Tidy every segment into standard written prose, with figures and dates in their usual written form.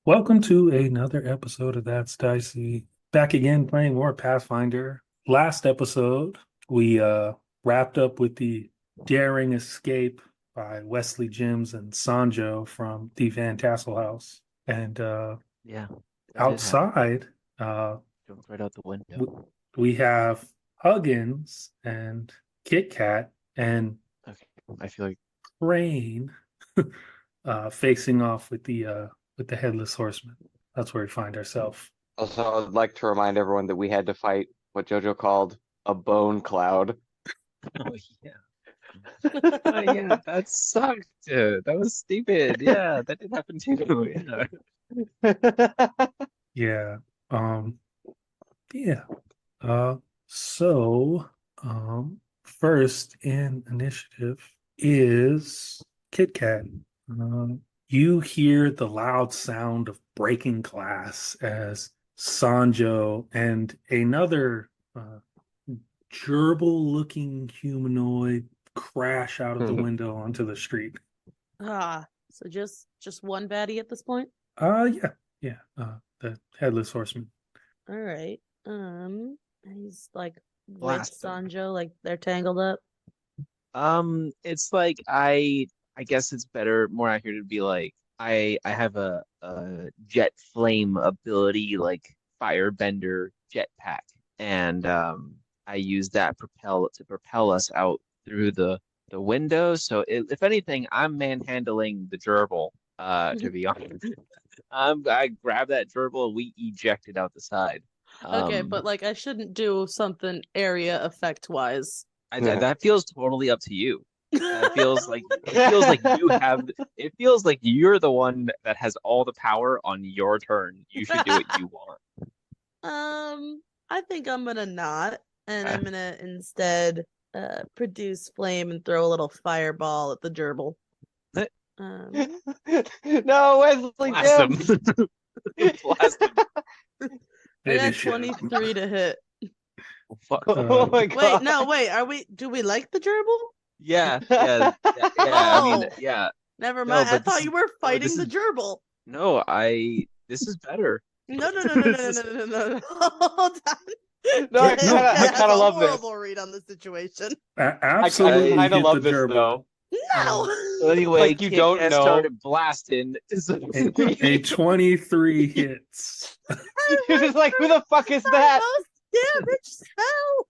Welcome to another episode of That's Dicey. Back again playing more Pathfinder. Last episode, we wrapped up with the daring escape by Wesley Jims and Sanjo from the Van Tassel house. And Yeah, that did happen. outside, uh, Jumped right out the w window. we have Huggins and Kit Kat and Okay, I feel like Crane facing off with the headless horseman. That's where we find ourselves. Also, I'd like to remind everyone that we had to fight what JoJo called a bone cloud. oh yeah, oh yeah, that sucked. That was stupid. Yeah, that did happen too. Yeah. Um, yeah. Uh, so, first in initiative is Kit Kat. You hear the loud sound of breaking glass as Sanjo and another gerbil-looking humanoid crash out of the window onto the street. So just one baddie at this point? Yeah, yeah. The headless horseman. All right. He's like with Blast them. Sanjo, like they're tangled up. It's like I guess it's better, more accurate to be like I have a jet flame ability, like firebender jetpack, and I use that propel us out through the window. So if anything, I'm manhandling the gerbil. To be honest, I grab that gerbil and we eject it out the side. Okay, Um, but like I shouldn't do something area effect wise. that feels totally up to you. That feels like it feels like you have it feels like you're the one that has all the power on your turn. You should do what you want. I think I'm gonna not, and Uh, I'm gonna instead produce flame and throw a little fireball at the gerbil. Um, No, Wesley Blast them. Jims. Blast them. I got Finish him. 23 to hit. Fuck. Oh my Wait, God. no, wait. Do we like the gerbil? Yeah. I mean, Oh, yeah. never No, mind. I but thought you were no, fighting the gerbil. no, this is better. No, This is no. Hold on. No, Yeah, I Kit no, kind of, I Kat has kind of a love this. horrible read on the situation. I absolutely kind of hit the love this gerbil. though. No. So anyway, Like you Kit don't Kat know. started blasting. A 23 hits. You're just like, who the fuck is Our that? most damage spell.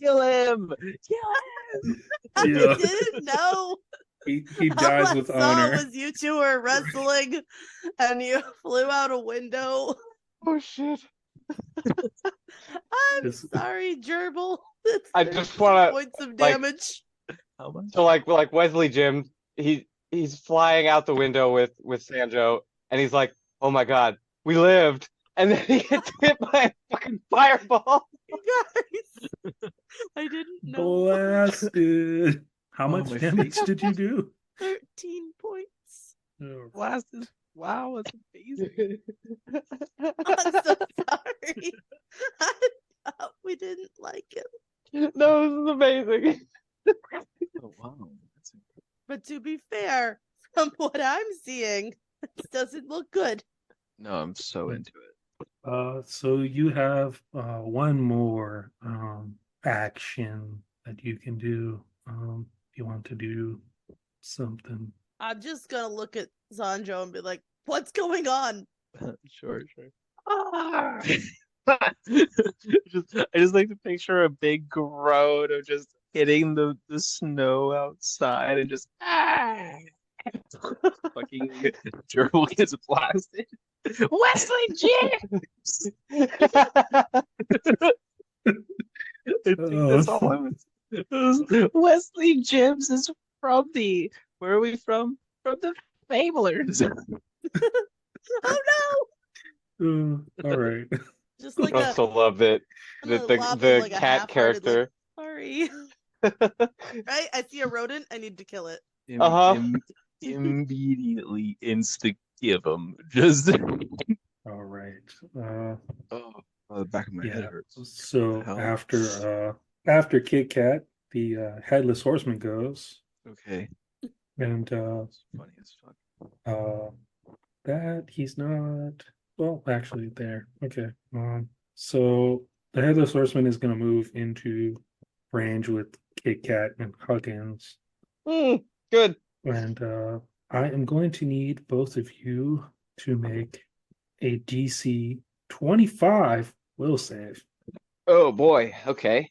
Kill him! Kill him! I Yeah, didn't know. he All dies I with saw honor. was you two were wrestling and you flew out a window. Oh shit. I'm It's- sorry, gerbil. That's I just want to points of like damage. How much? so like Wesley Jim. He's flying out the window with Sanjo, and he's like, "Oh my God, we lived!" And then he gets hit by a fucking fireball. Guys, I didn't know. Blasted. How Oh, much my damage face. did you do? 13 points. Oh, Blasted. Wow, that's amazing. I'm so sorry. I thought we didn't like it. No, this is amazing. Oh, wow. That's But to be fair, from what I'm seeing, this doesn't look good. No, I'm so into it. So you have one more action that you can do if you want to do something. I'm just gonna look at Sanjo and be like, what's going on? Sure. Ah! I just like to picture a big groan of just hitting the snow outside and just fucking gerbil gets blasted. Wesley Jims! I think that's all I was. Wesley Jims is from where are we from? From the Fablers. Oh no! All right. Just like I a also love that I'm the gonna the, lob him the like a cat half-hearted, like, character. sorry. Right? I see a rodent, I need to kill it. Uh-huh. Immediately insta give him. Just All right. oh, the back of my head Yeah. hurts. So Hell. after Kit Kat, the headless horseman goes, Okay, and it's funny as fuck. Uh, that he's not. Well, actually, there. Okay. So the headless horseman is going to move into range with Kit Kat and Huggins, Good. and I am going to need both of you to make a DC 25 will save. Oh boy. Okay.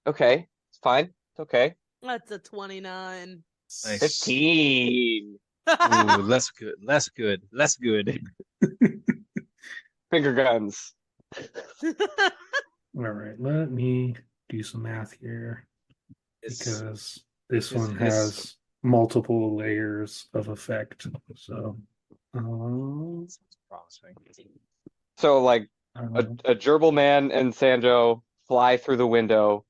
Okay. It's fine. It's okay. That's a 29. Nice. 15. Ooh, less good. Less good. Less good. Finger guns. All right, let me do some math here because this Yes, one yes. has multiple layers of effect. So, Sounds promising. So like um, a gerbil man and Sanjo fly through the window,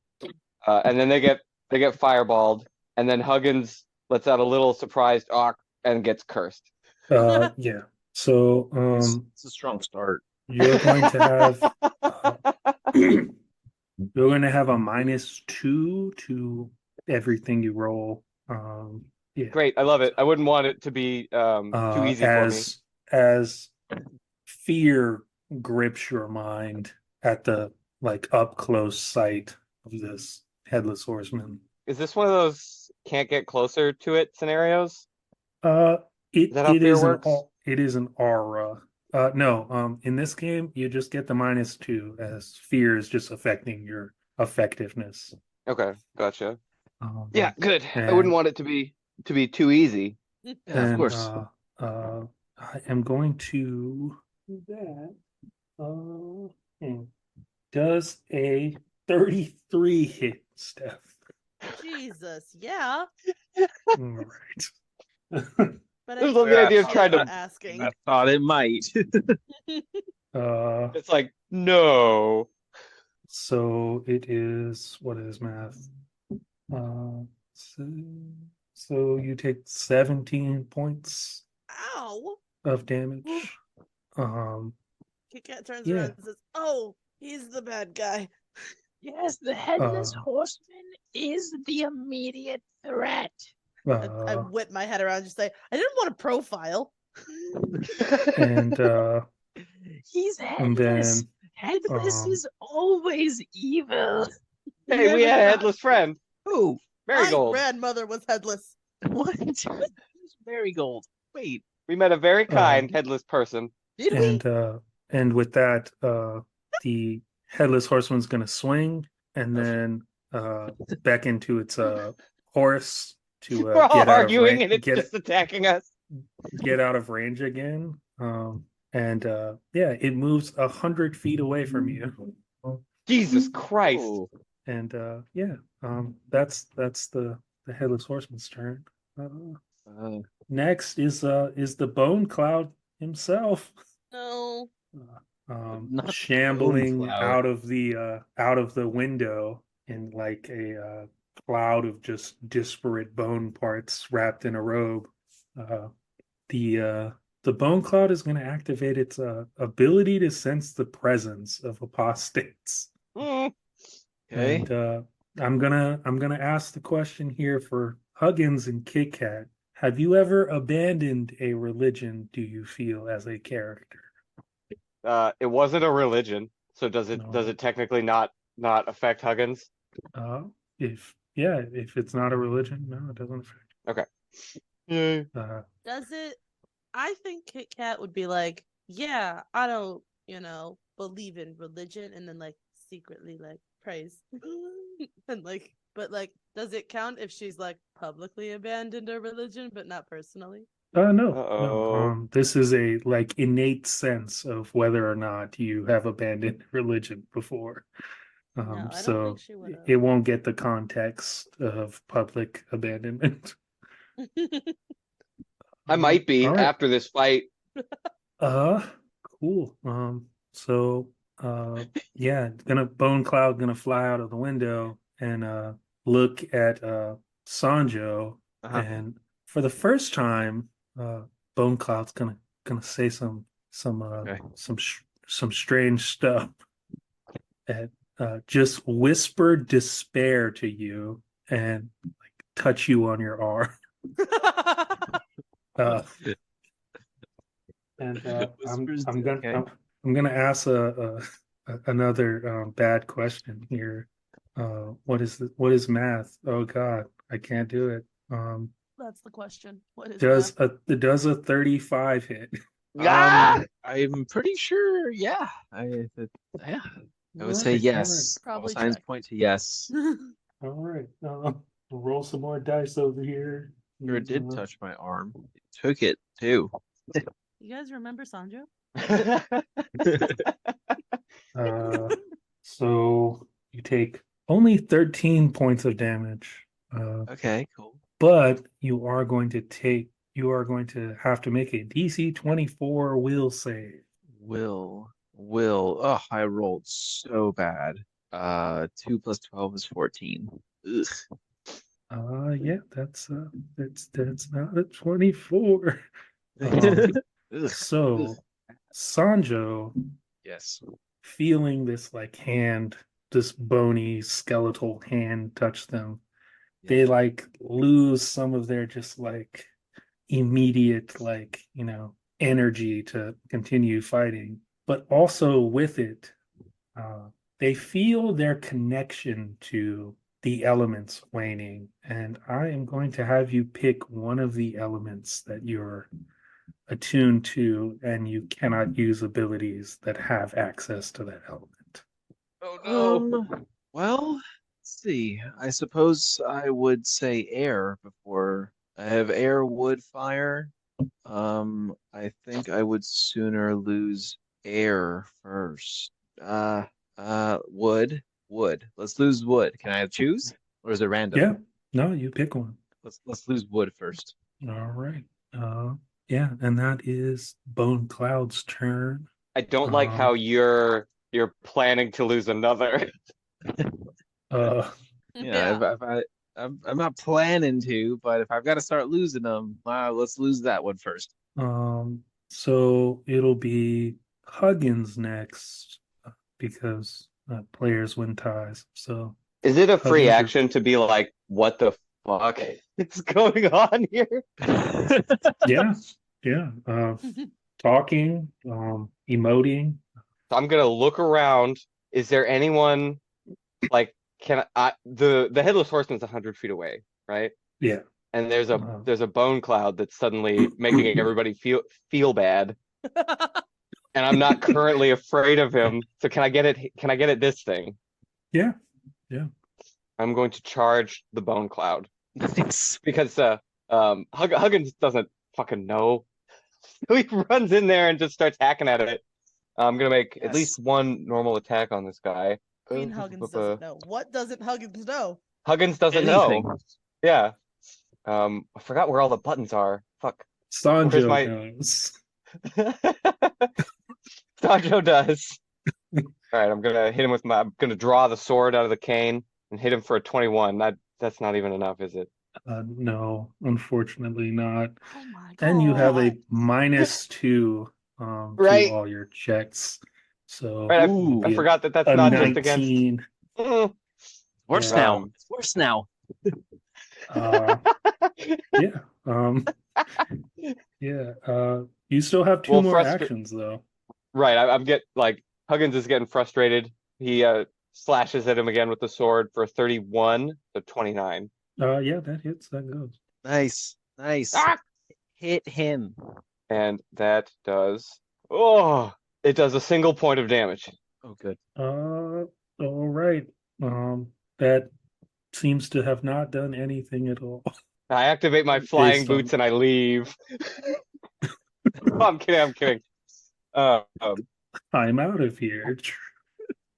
and then they get fireballed, and then Huggins lets out a little surprised awk and gets cursed. yeah. So, It's a strong start. you're going to have you're going to have a -2 to everything you roll. Yeah. Great, I love it. I wouldn't want it to be too easy for me. As fear grips your mind at the like up close sight of this headless horseman. Is this one of those can't get closer to it scenarios? Uh, Is that how fear works? it is an aura. No, in this game you just get the -2 as fear is just affecting your effectiveness. Okay, gotcha. Um, Yeah, good. I and- wouldn't want it to be too easy. Yeah, of and course. I am going to do that. Does a 33 hit, Steph? Jesus, yeah. All right. But I love the idea of trying to. asking. I thought it might. It's like no. So it is, what is math? So, so you take 17 points Ow! of damage. Kit Kat turns Yeah. around and says, "Oh, he's the bad guy." Yes, the headless Uh, horseman is the immediate threat. I whip my head around and just say, "I didn't want a profile." and He's and headless. then Headless is always evil. Hey, we had a headless friend. Who? My Marigold. grandmother was headless. What? Who's Marigold? Wait. We met a very kind headless person. Did we? and with that, the headless horseman's gonna swing and then beckon to its horse to We're all get out of arguing and it's get just attacking us. get out of range again. And yeah, it moves 100 feet away from you. Jesus Christ. Oh, And yeah, that's the headless horseman's turn. Next is the bone cloud himself. No. Not the Shambling Bone Cloud. out of the window in like a cloud of just disparate bone parts wrapped in a robe. The bone cloud is going to activate its ability to sense the presence of apostates. Mm. okay. And I'm gonna ask the question here for Huggins and Kit Kat. Have you ever abandoned a religion, do you feel, as a character? It wasn't a religion, so does No. it technically not affect Huggins? If it's not a religion, no, it doesn't affect. Yay. Does it? I think Kit Kat would be like, "Yeah, I don't, believe in religion," and then like secretly like praise, and like, but like, does it count if she's like publicly abandoned her religion but not personally? No. Uh-oh. This is a like innate sense of whether or not you have abandoned religion before. No, I don't So think she would. it won't get the context of public abandonment. I might be All right. after this fight. Cool. So yeah, bone cloud gonna fly out of the window and look at Sanjo, Uh-huh. and for the first time, bone cloud's gonna say some Okay. some strange stuff, and just whisper despair to you and like touch you on your arm. And Whispers I'm do, gonna okay. I'm gonna ask another bad question here. What is math? Oh God, I can't do it. That's the question. What is Does math? does a 35 hit? Ah! I'm pretty sure, yeah. Yeah. I would say All right, yes. All Probably signs check. point to yes. all right. We'll roll some more dice over here. Sure did touch my arm. It took it too. You guys remember Sanjo? Uh, so you take only 13 points of damage. Okay, cool. But you are going to have to make a DC 24 will save. Will. Oh, I rolled so bad. 2 plus 12 is 14. Ugh. Yeah, that's not a 24. Um, Ugh. so Sanjo, Yes. feeling this like hand, this bony skeletal hand touch them, Yeah. they like lose some of their just like immediate energy to continue fighting, but also with it, uh, they feel their connection to the elements waning, and I am going to have you pick one of the elements that you're attuned to, and you cannot use abilities that have access to that element. Oh no. Well, let's see. I suppose I would say air before. I have air, wood, fire. I think I would sooner lose air first. Wood, wood. Let's lose wood. Can I choose, or is it random? Yeah, no, you pick one. Let's lose wood first. All right. Yeah, and that is Bone Cloud's turn. I don't like how Um, you're planning to lose another. uh, Yeah, I'm not planning to, but if I've got to start losing them, let's lose that one first. so it'll be Huggins next because players win ties. So Is it a free Huggins, action to be like, what the fuck is going on here? yeah, yeah. Talking, emoting. So I'm gonna look around. Is there anyone like the headless horseman's 100 feet away, right? Yeah. And Uh, there's a bone cloud that's suddenly making everybody feel bad. And I'm not currently afraid of him. So can I get it? Can I get at this thing? yeah, yeah. I'm going to charge the bone cloud Nice. because Huggins doesn't fucking know. So he runs in there and just starts hacking at it. I'm gonna make at Yes. least one normal attack on this guy. Queen Huggins doesn't know. What doesn't Huggins know? Huggins doesn't Anything. know. Yeah. I forgot where all the buttons are. Fuck. Where's Sanjo my knows. Sanjo does. All right, I'm gonna draw the sword out of the cane and hit him for a 21. That's not even enough, is it? No, unfortunately not. Oh my god. And you have a -2 to Right. all your checks. So Right, Ooh. I forgot that that's a not just against. 19. Worse Yeah. now. It's worse now. Yeah. Yeah. You still have two Well, more actions though. Right, Huggins is getting frustrated. He slashes at him again with the sword for 31 to 29. Yeah, that hits. That goes. Nice. Ah! Hit him. And that does it does a single point of damage. Oh, good. All right. That seems to have not done anything at all. I activate my flying Based on- boots and I leave. I'm kidding. Um, I'm out of here.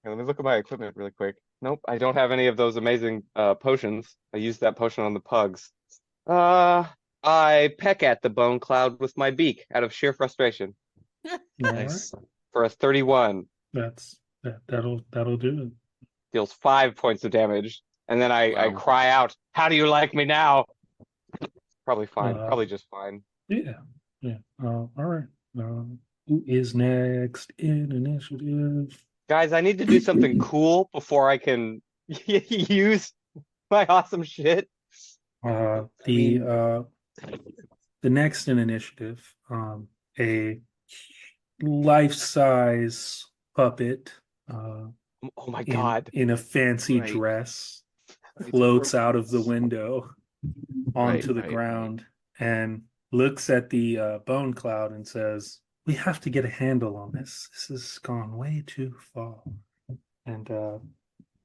let me look at my equipment really quick. Nope, I don't have any of those amazing potions. I used that potion on the pugs. I peck at the bone cloud with my beak out of sheer frustration All right. Nice. for a 31. That'll do it. Deals 5 points of damage. And then I Wow. cry out, "How do you like me now?" Probably fine. Uh, Probably just fine. Yeah. All right. Who is next in initiative? Guys, I need to do something cool before I can use my awesome shit. The next in initiative, a life-size puppet Oh my in God. a fancy Right. dress Right. floats out of the window Right, onto the right. ground and looks at the bone cloud and says, "We have to get a handle on this. This has gone way too far." And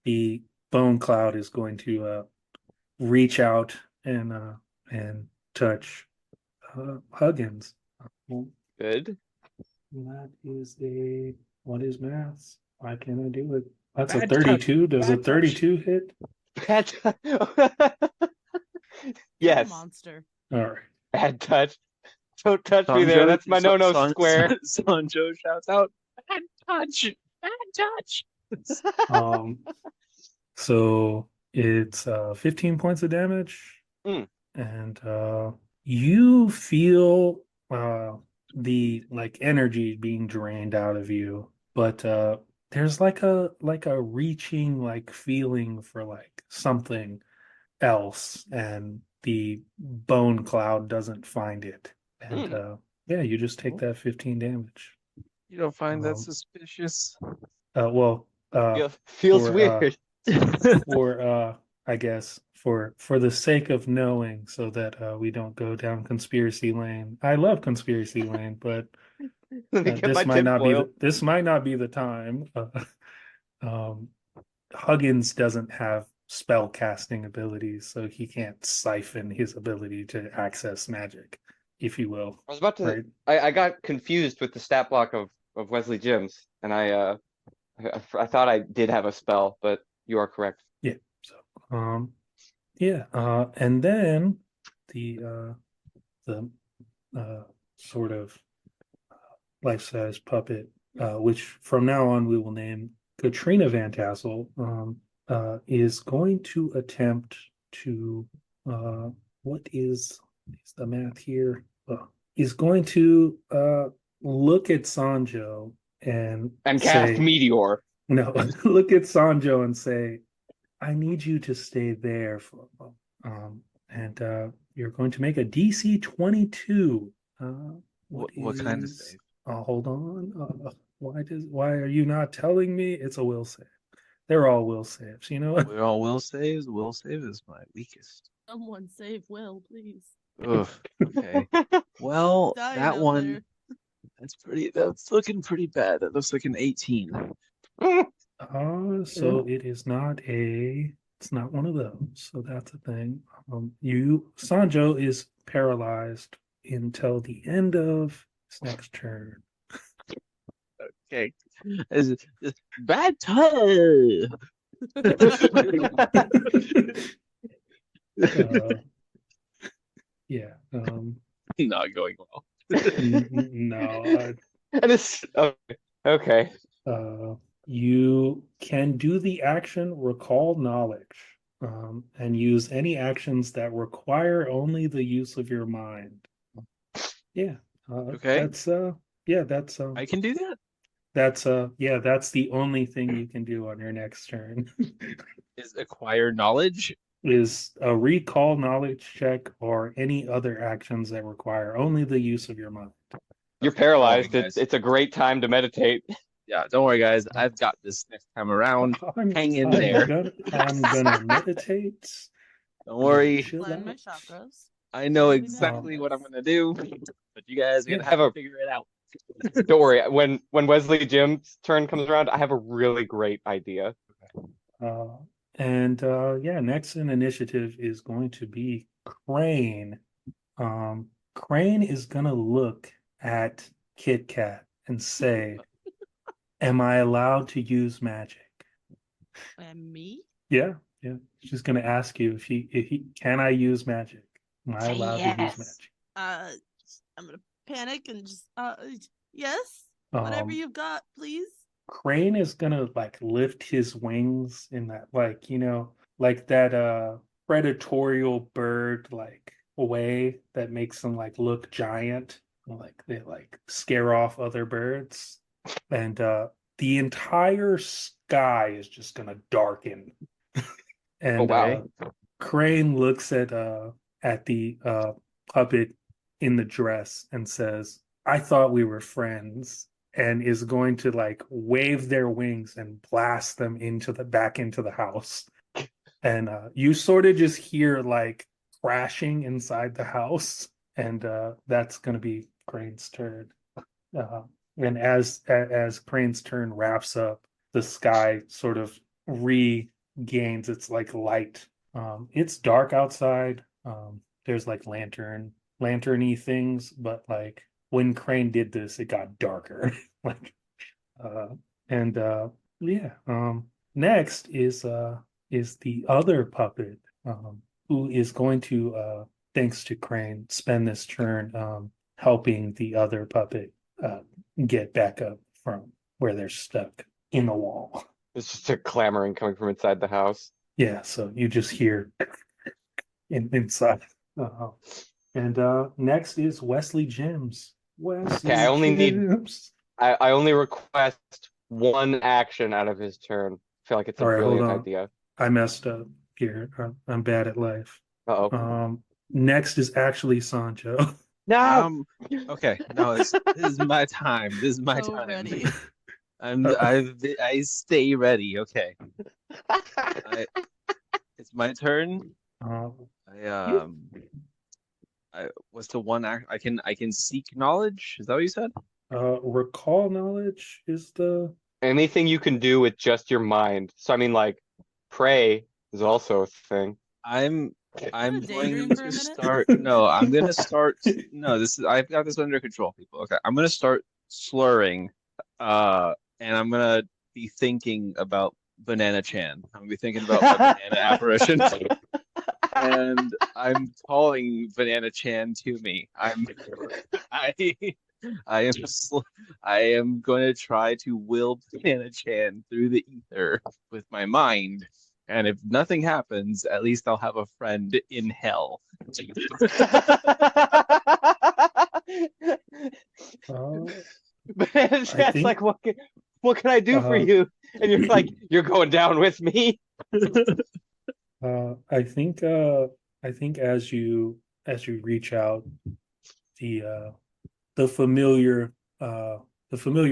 the bone cloud is going to reach out and touch Huggins. Well, Good. that is a what is maths? Why can't I do it? That's a Bad touch. 32. Does a Bad touch. 32 hit? Bad touch. You're a Yes. monster. All right. Bad touch. Don't touch me there. That's my no-no square. Sancho shouts out, "Bad touch! Bad touch!" Um, so it's 15 points of damage, Mm. and you feel the like energy being drained out of you, but there's like a reaching like feeling for like something else, and the bone cloud doesn't find it. And yeah, you just take that 15 damage. You don't find that Um, suspicious? well, Feels for weird. for I guess for the sake of knowing, so that we don't go down conspiracy lane. I love conspiracy lane, but Let me get my this might not be tinfoil. this might not be the time. Um, Huggins doesn't have spell casting abilities, so he can't siphon his ability to access magic, if you will. I was about to. Right? I got confused with the stat block of Wesley Jims, and I thought I did have a spell, but you are correct. Yeah. So yeah. And then the sort of life-size puppet, which from now on we will name Katrina Van Tassel, is going to attempt to what is the math here? Is going to look at Sanjo and And cast say, Meteor. no, look at Sanjo and say, "I need you to stay there for a moment." And you're going to make a DC 22. What kind of is save? hold on. Why are you not telling me? It's a will save. They're all will saves. You know what? We're all will saves. Will save is my weakest. Someone save Will, please. Ugh. Okay. Well, Dying that out one, there. that's looking pretty bad. That looks like an 18. So it is not it's not one of those. So that's a thing. Sanjo is paralyzed until the end of his next turn. Okay. Bad touch. Yeah. Not going well. No. And it's okay. You can do the action Recall Knowledge, and use any actions that require only the use of your mind. Yeah. Okay. That's yeah, that's I can do that. yeah, that's the only thing you can do on your next turn. Is acquire knowledge. Is a recall knowledge check or any other actions that require only the use of your mind. You're Okay, don't worry, paralyzed. guys. It's a great time to meditate. Yeah, don't worry, guys. I've got this next time around. Hang in there. I'm gonna meditate. Don't worry. Chill Plan my out. chakras. I know I'll be back exactly on what I'm this. gonna do, but you guys are gonna Yeah. have to figure it out. Don't worry. When Wesley Jim's turn comes around, I have a really great idea. And yeah, next in initiative is going to be Crane. Crane is gonna look at Kit Kat and say, "Am I allowed to use magic?" And me? Yeah, yeah. She's gonna ask you if can I use magic? Am I Say allowed to use yes. magic? I'm gonna panic and just yes. Whatever Um, you've got, please. Crane is gonna like lift his wings in that like, like that predatorial bird like way that makes them like look giant. Like they like scare off other birds. And the entire sky is just gonna darken. Oh And wow. Crane looks at the puppet in the dress and says, "I thought we were friends. and is going to like wave their wings and blast them back into the house. And you sort of just hear like crashing inside the house, and that's going to be Crane's turn. And as Crane's turn wraps up, the sky sort of regains its like light. It's dark outside. There's like lanterny things, but like when Crane did this, it got darker. like, uh, and yeah. Next is the other puppet, who is going to, thanks to Crane, spend this turn helping the other puppet get back up from where they're stuck in the wall. It's just a clamoring coming from inside the house. Yeah, so you just hear inside. And next is Wesley Jims. Wesley Okay, I only need- Jims. I only request one action out of his turn. I feel like it's a All right, hold brilliant on. idea. I messed up here. I'm bad at life. Uh-oh. Next is actually Sancho. No! Okay, no, this is my time. This is my So time. ready. I stay ready. Okay, it's my turn. Um, I what's the one act I can seek knowledge? Is that what you said? recall knowledge is the Anything you can do with just your mind. So I mean, like, pray is also a thing. I'm daydream going for a to minute? start. No, I'm gonna start. No, I've got this under control, people. Okay, I'm gonna start slurring, and I'm gonna be thinking about Banana Chan. I'm gonna be thinking about my banana apparition, and I'm calling Banana Chan to me. I am going to try to will Banana Chan through the ether with my mind. And if nothing happens, at least I'll have a friend in hell. But it's just think- like, what can I do for Uh, you? And you're like, you're going down with me. I think as you reach out, the familiar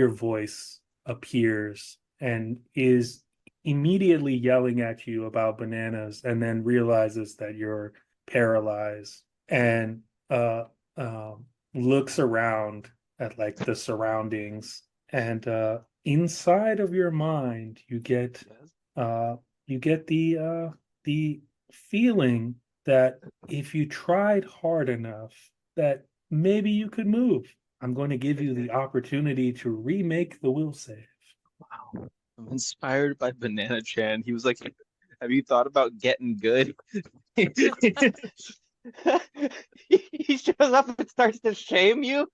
voice appears and is immediately yelling at you about bananas, and then realizes that you're paralyzed, and looks around at like the surroundings, and inside of your mind you get the feeling that if you tried hard enough, that maybe you could move. I'm going to give you the opportunity to remake the will save. Wow. I'm inspired by Banana Chan. He was like, have you thought about getting good? He shows up and starts to shame you.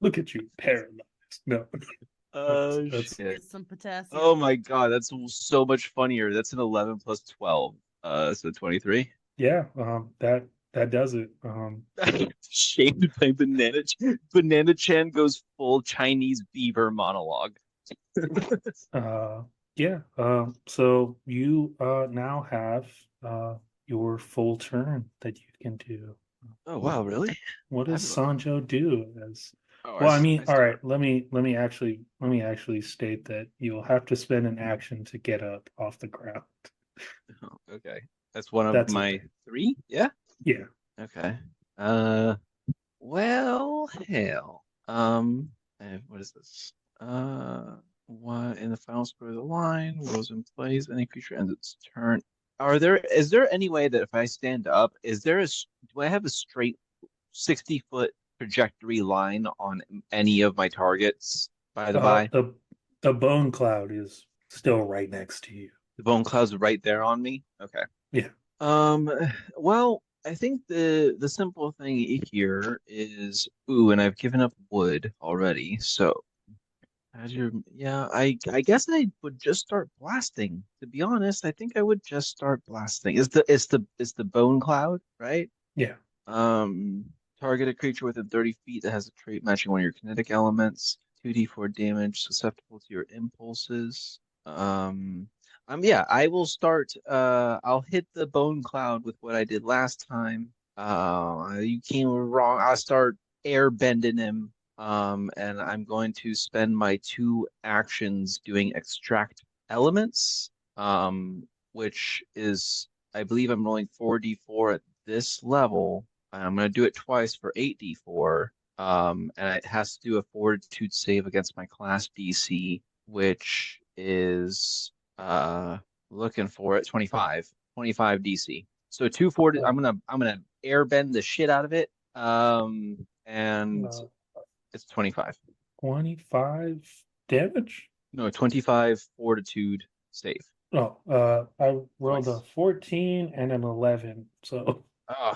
Look at you, paralyzed. No. That's- Shit. Get some potassium. Oh my god, that's so much funnier. That's an 11 plus 12. So 23. Yeah, that does it. Shamed by Banana Chan. Banana Chan goes full Chinese beaver monologue. Yeah. So you now have your full turn that you can do. Oh wow, really? What does I've- Sanjo do as Oh, well, I mean, all start- right, let me actually state that you'll have to spend an action to get up off the ground. Oh, okay. That's one of That's my okay. 3? Yeah. Yeah. Okay. Well, hell. What is this? What in the final square of the line rolls in place, any creature ends its turn. Is there any way that if I stand up, do I have a straight 60-foot trajectory line on any of my targets, by the by? The bone cloud is still right next to you. The bone cloud's right there on me? Okay. Yeah. Well, I think the simple thing here is, and I've given up wood already, so I guess I would just start blasting. To be honest, I think I would just start blasting. It's the bone cloud, right? Yeah. Target a creature within 30 feet that has a trait matching one of your kinetic elements. 2d4 damage susceptible to your impulses. Yeah, I will start. I'll hit the bone cloud with what I did last time. You came wrong. I'll start air bending him And I'm going to spend my 2 actions doing extract elements, which is, I believe I'm rolling 4d4 at this level. And I'm going to do it twice for 8d4. And it has to do a fortitude save against my class DC, which is looking for it 25 DC. So 2 I'm gonna airbend the shit out of it. And it's 25. 25 damage? No, 25 fortitude save. Oh, I rolled a Twice. 14 and an 11. So Oh,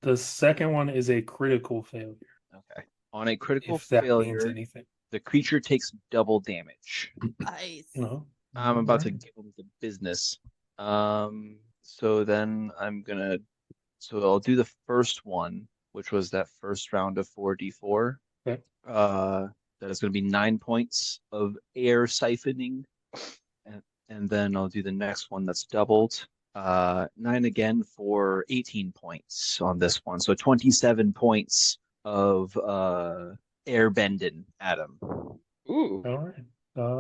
the second one is a critical failure, okay. On a critical if that means failure, anything. the creature takes double damage. Nice. You know? I'm about to Alright. give him the business. So then so I'll do the first one, which was that first round of 4d4. Okay. That is going to be 9 points of air siphoning. And then I'll do the next one that's doubled. 9 again for 18 points on this one. So 27 points of air bending at him. Ooh. All right.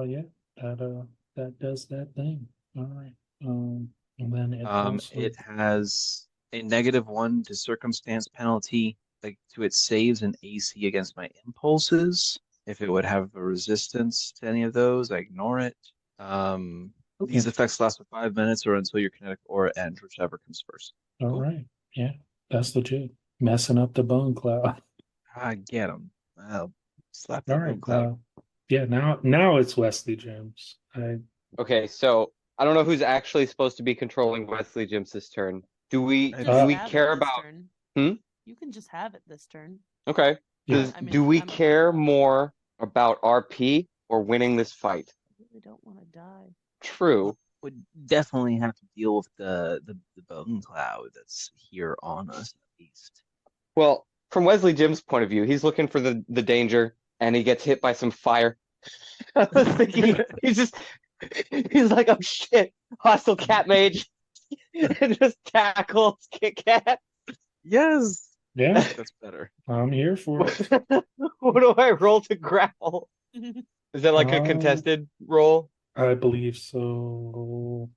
Yeah. That does that thing. All right. And then it also It has a -1 to circumstance penalty to its saves and AC against my impulses. If it would have a resistance to any of those, I ignore it. These effects last for 5 minutes or until your kinetic aura ends, whichever comes first. all Cool. right. Yeah, that's legit. Messing up the bone cloud. I get him. I'll slap All that right. little cloud. Yeah, now it's Wesley Jims. Okay, so I don't know who's actually supposed to be controlling Wesley Jim's turn. Do we Just do we have it care this about? turn. Hmm? You can just have it this turn. Okay. Yeah. I mean, Do we I'm okay care with that. more about RP or winning this fight? I really don't want to die. True. Would definitely have to deal with the bone cloud that's here on us at least. Well, from Wesley Jim's point of view, he's looking for the danger and he gets hit by some fire. I was thinking he's like, oh shit, hostile cat mage. And just tackles Kit Kat. Yes. Yeah, That's better. I'm here for it. What do I roll to grapple? Is that like a contested roll? I believe so.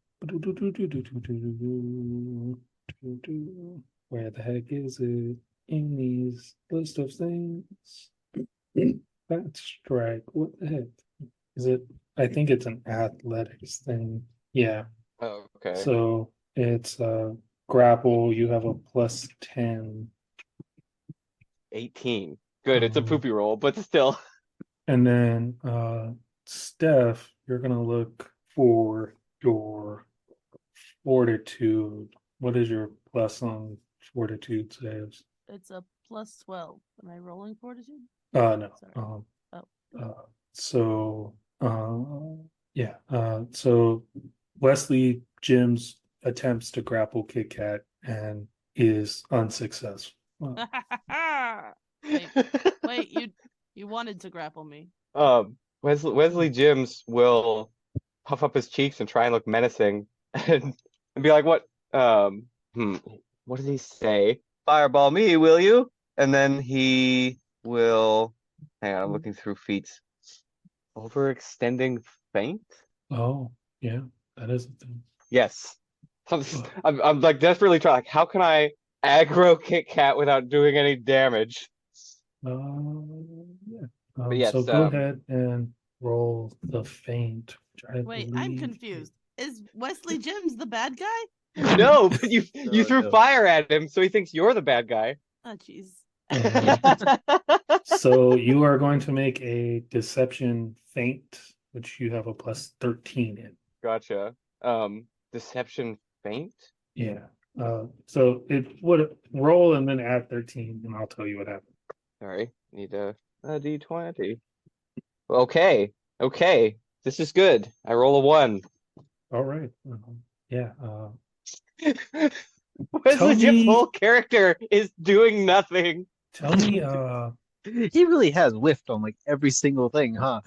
Where the heck is it in these list of things? That strike. What the heck is it? I think it's an athletics thing. Yeah. Oh, okay. So it's grapple. You have a +10. 18. Good, it's a poopy roll, but still. And then Steph, you're gonna look for your fortitude. What is your plus on fortitude saves? It's a +12. Am I rolling fortitude? No. Sorry. So yeah. So Wesley Jims attempts to grapple Kit Kat and is unsuccessful. Wait, you wanted to grapple me. Wesley Jims will puff up his cheeks and try and look menacing and be like, what what does he say? Fireball me, will you? And then he will hang on, I'm looking through feats. Overextending feint? Oh, yeah, that is a thing. Yes. I'm like desperately trying, like, how can I aggro Kit Kat without doing any damage? Yeah. But yes, So go ahead and roll the feint. Wait, I'm confused. Is Wesley Jims the bad guy? No, but you No, threw no. fire at him, so he thinks you're the bad guy. Oh, jeez. So you are going to make a deception feint, which you have a +13 in. Gotcha. Deception feint? Yeah. So it would roll and then add 13, and I'll tell you what happened. Sorry, need a d20. Okay, this is good. I roll a 1. All right. Yeah. Wesley Jim's me- whole character is doing nothing. Tell me. He really has whiffed on like every single thing, huh?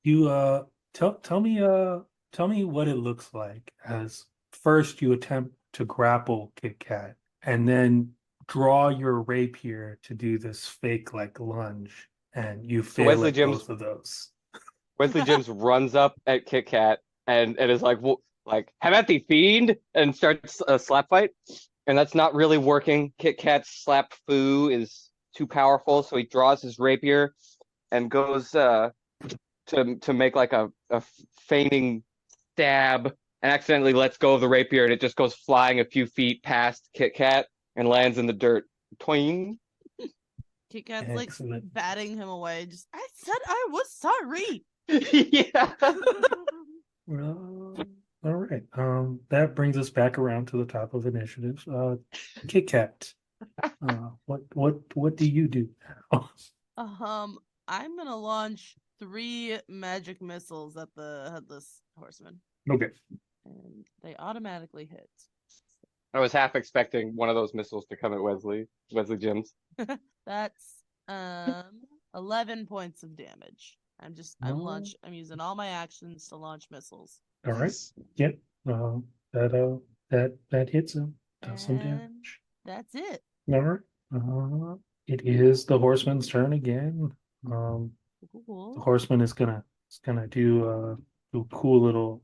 You tell me what it looks like as first you attempt to grapple Kit Kat, and then draw your rapier to do this fake like lunge, and you So fail at both of those. Wesley Jims runs up at Kit Kat and is like, like, have at thee, fiend, and starts a slap fight. And that's not really working. Kit Kat's slap foo is too powerful, so he draws his rapier and goes to make like a feigning stab and accidentally lets go of the rapier and it just goes flying a few feet past Kit Kat and lands in the dirt. Twing. Kit Kat's like Excellent. batting him away. Just, I said I was sorry. Yeah. All right. That brings us back around to the top of initiatives. Kit Kat. What do you do now? I'm gonna launch 3 magic missiles at the headless horseman, Okay. and they automatically hit. I was half expecting one of those missiles to come at Wesley Jims. That's 11 points of damage. I'm using all my actions to launch missiles. All right. Yep. That hits him. Does some And damage. that's it. All right. It is the horseman's turn again. The Cool. horseman is gonna do a cool little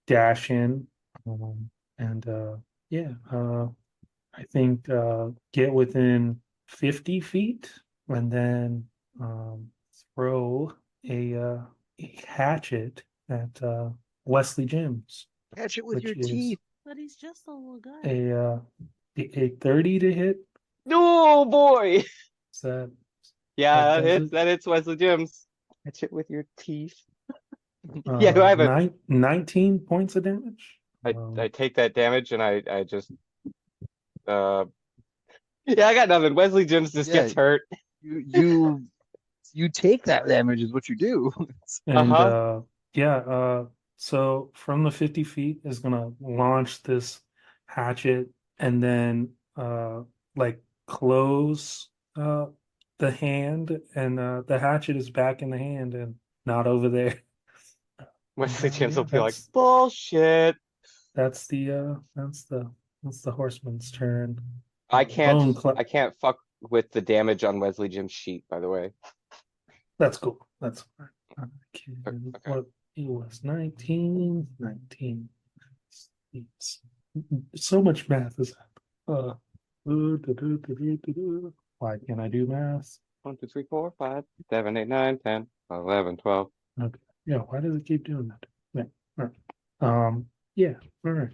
dash in, and I think get within 50 feet and then throw a hatchet at Wesley Jims, Catch it with which your is teeth. But he's just a little guy. a 30 to hit. No, boy. Is that Yeah, That does it. that hits Wesley Jims. Catch it with your teeth. Yeah, I have a 19 points of damage? I take that damage and I just yeah, I got nothing. Wesley Jims just Yeah. gets hurt. You take that damage is what you do. And Uh-huh. so from the 50 feet is gonna launch this hatchet and then like close the hand, and the hatchet is back in the hand and not over there. Wesley Jims Yeah, will be like, that's bullshit. that's the horseman's turn. I Bone cla- can't fuck with the damage on Wesley Jims' sheet, by the way. That's cool. That's fine. Okay. Okay. What it was 19. It's so much math is uh why can't I do math? 1, 2, 3, 4, 5, 7, 8, 9, 10, 11, 12. Okay. Yeah, why does it keep doing that? Yeah. All right. Yeah, all right.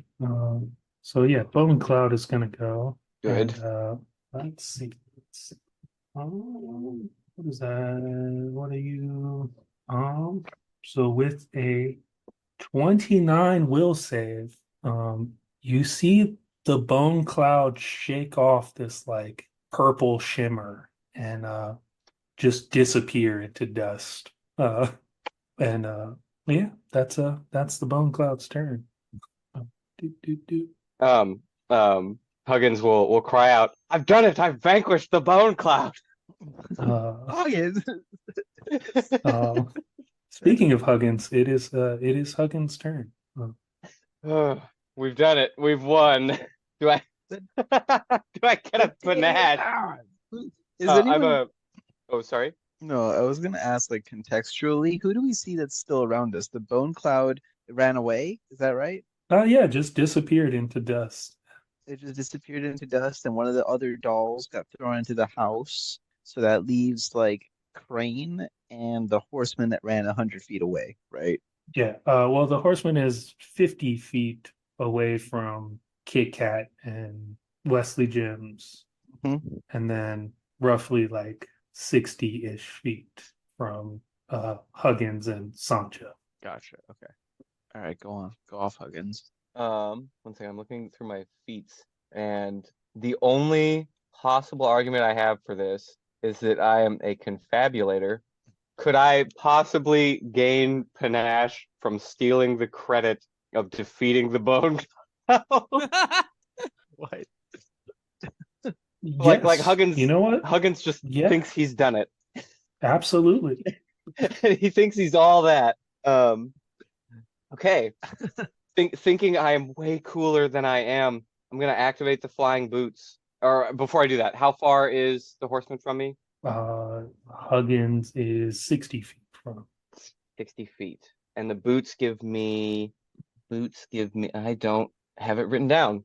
So yeah, Bowman Cloud is gonna go. Good. And let's see. What is that? What are you? So with a 29 will save, you see the bone cloud shake off this like purple shimmer and just disappear into dust. And yeah, that's the bone cloud's turn. Do. Huggins will cry out, I've done it! I've vanquished the bone cloud! Huggins. Speaking of Huggins, it is Huggins' turn. We've done it. We've won. Do I do I get a panache? Is I'm anyone... Oh, sorry. No, I was gonna ask, like, contextually, who do we see that's still around us? The bone cloud ran away, is that right? Yeah, just disappeared into dust. It just disappeared into dust, and one of the other dolls got thrown into the house. So that leaves like Crane and the horseman that ran 100 feet away, right? Yeah. Well, the horseman is 50 feet away from Kit Kat and Wesley Jims, and then roughly like 60-ish feet from Huggins and Sancho. Gotcha. Okay. All right, go on. Go off, Huggins. One second, I'm looking through my feats, and the only possible argument I have for this is that I am a confabulator. Could I possibly gain panache from stealing the credit of defeating the bone cloud? What? Like Yes. Huggins, You know what? Huggins just Yeah. thinks he's done it. Absolutely. He thinks he's all that. Okay. Thinking I am way cooler than I am, I'm gonna activate the flying boots Or before I do that, how far is the horseman from me? Huggins is 60 feet from. 60 feet. And the boots give me, I don't have it written down.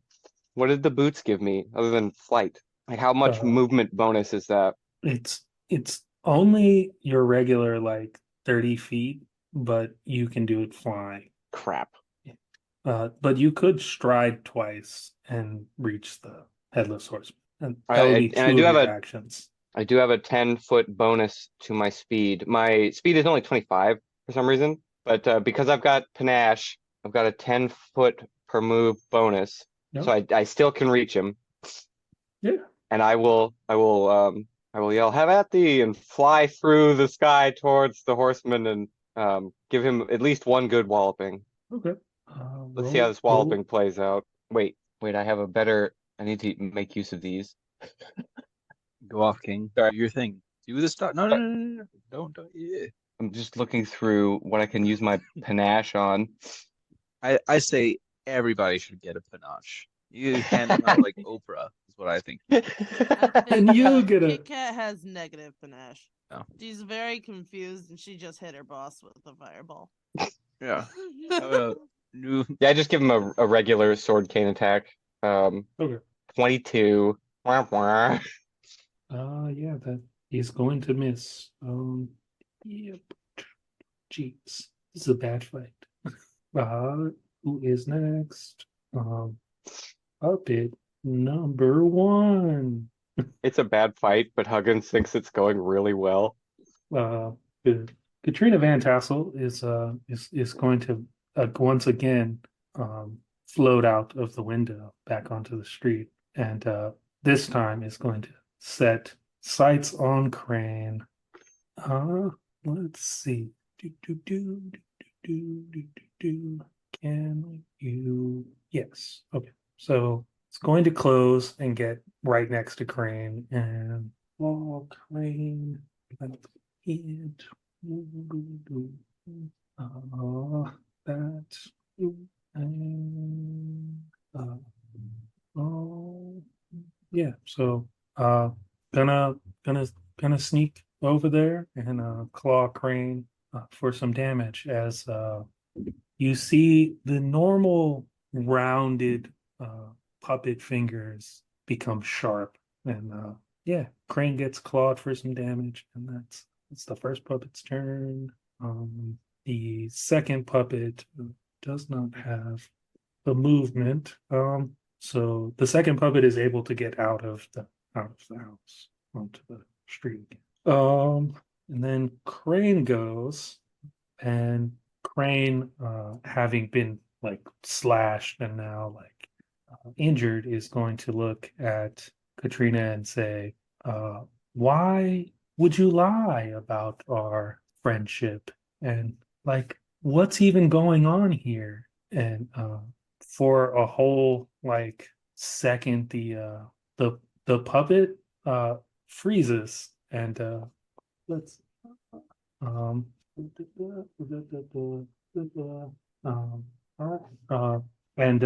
What did the boots give me other than flight? Like how much Uh, movement bonus is that? it's only your regular like 30 feet, but you can do it flying. Crap. But you could stride twice and reach the headless horseman. And that would be And two of your actions. I do have a 10-foot bonus to my speed. My speed is only 25 for some reason, but because I've got panache, I've got a 10-foot per move bonus. So Yep. I still can reach him. Yeah. And I will yell, "Have at thee!" and fly through the sky towards the horseman and give him at least one good walloping. Okay. Let's see how this walloping plays out. Wait, I have a better. I need to make use of these. Go off, King. Sorry. Do your thing. Do the stuff. No. Don't. Yeah. I'm just looking through what I can use my panache on. I say everybody should get a panache. You hand them out like Oprah, is what I think. I think, And you get a- Kit Kat has negative panache. Oh. She's very confused and she just hit her boss with a fireball. Yeah. How about new? Yeah, I just give him a regular sword cane attack. Okay. 22. Wah, wah. Yeah, that is going to miss. Yep. Jeez, this is a bad fight. Who is next? Puppet number 1. It's a bad fight, but Huggins thinks it's going really well. Good. Katrina Van Tassel is going to once again float out of the window back onto the street, and this time is going to set sights on Crane. Let's see. Can you? Yes. Okay. So it's going to close and get right next to Crane and Crane. It. That. And, oh, yeah. So, gonna sneak over there and claw Crane for some damage as you see the normal rounded puppet fingers become sharp, and yeah, Crane gets clawed for some damage, and that's the first puppet's turn. The second puppet does not have the movement, so the second puppet is able to get out of the house onto the street. And then Crane goes, and Crane, having been like slashed and now like injured, is going to look at Katrina and say, why would you lie about our friendship? And like, what's even going on here? And for a whole like second, the puppet freezes, and let's um and